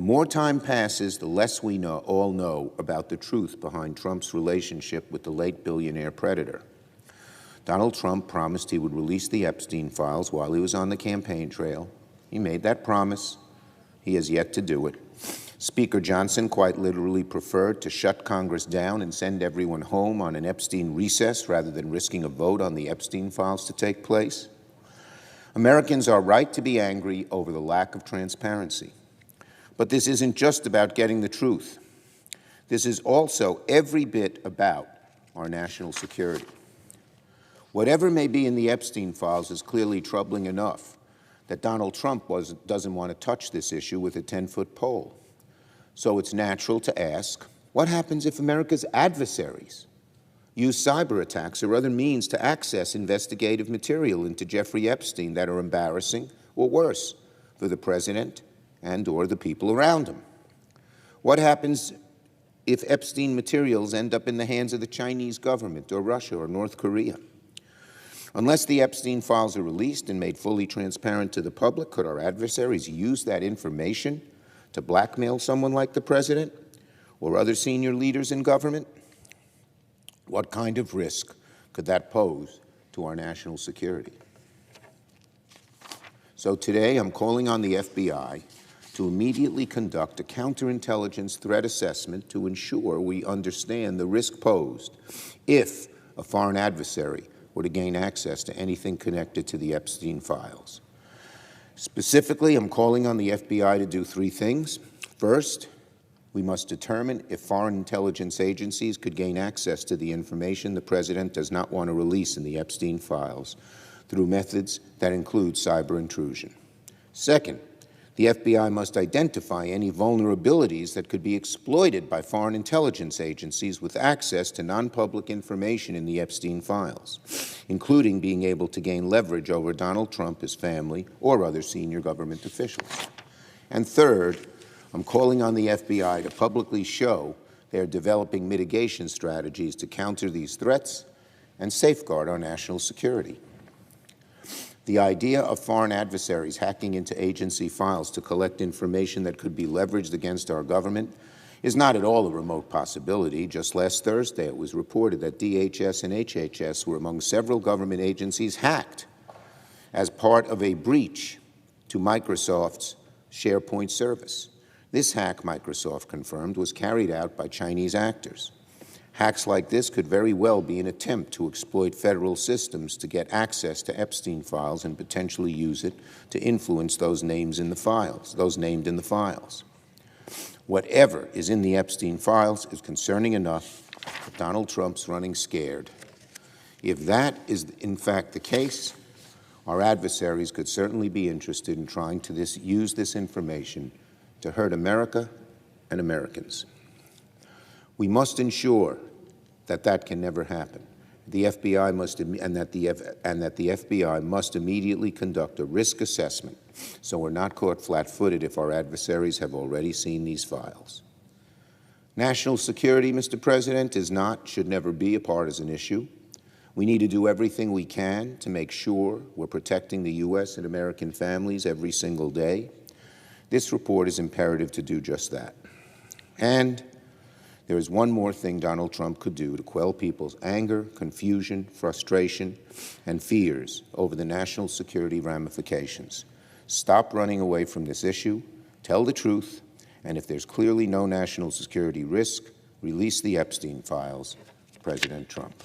more time passes, the less we all know about the truth behind Trump's relationship with the late billionaire predator. Donald Trump promised he would release the Epstein Files while he was on the campaign trail. He made that promise. He has yet to do it. Speaker Johnson quite literally preferred to shut Congress down and send everyone home on an Epstein recess rather than risking a vote on the Epstein Files to take place. Americans are right to be angry over the lack of transparency. But this isn't just about getting the truth. This is also every bit about our national security. Whatever may be in the Epstein Files is clearly troubling enough that Donald Trump doesn't want to touch this issue with a 10-foot pole. So it's natural to ask, what happens if America's adversaries use cyber attacks or other means to access investigative material into Jeffrey Epstein that are embarrassing or worse for the president and or the people around him? What happens if Epstein materials end up in the hands of the Chinese government or Russia or North Korea? Unless the Epstein Files are released and made fully transparent to the public, could our adversaries use that information to blackmail someone like the president or other senior leaders in government? What kind of risk could that pose to our national security? So today I'm calling on the FBI to immediately conduct a counterintelligence threat assessment to ensure we understand the risk posed if a foreign adversary were to gain access to anything connected to the Epstein Files. Specifically, I'm calling on the FBI to do three things. First, we must determine if foreign intelligence agencies could gain access to the information the president does not want to release in the Epstein Files through methods that include cyber intrusion. Second, the FBI must identify any vulnerabilities that could be exploited by foreign intelligence agencies with access to non-public information in the Epstein Files, including being able to gain leverage over Donald Trump, his family, or other senior government officials. And third, I'm calling on the FBI to publicly show they're developing mitigation strategies to counter these threats and safeguard our national security. The idea of foreign adversaries hacking into agency files to collect information that could be leveraged against our government is not at all a remote possibility. Just last Thursday, it was reported that DHS and HHS were among several government agencies hacked as part of a breach to Microsoft's SharePoint service. This hack, Microsoft confirmed, was carried out by Chinese actors. Hacks like this could very well be an attempt to exploit federal systems to get access to Epstein Files and potentially use it to influence those named in the files. Whatever is in the Epstein Files is concerning enough that Donald Trump's running scared. If that is in fact the case, our adversaries could certainly be interested in trying to use this information to hurt America and Americans. We must ensure that that can never happen. The FBI must, and that the FBI must immediately conduct a risk assessment so we're not caught flat-footed if our adversaries have already seen these files. National security, Mr. President, is not, should never be a partisan issue. We need to do everything we can to make sure we're protecting the U.S. and American families every single day. This report is imperative to do just that. And there is one more thing Donald Trump could do to quell people's anger, confusion, frustration, and fears over the national security ramifications. Stop running away from this issue, tell the truth, and if there's clearly no national security risk, release the Epstein Files, President Trump.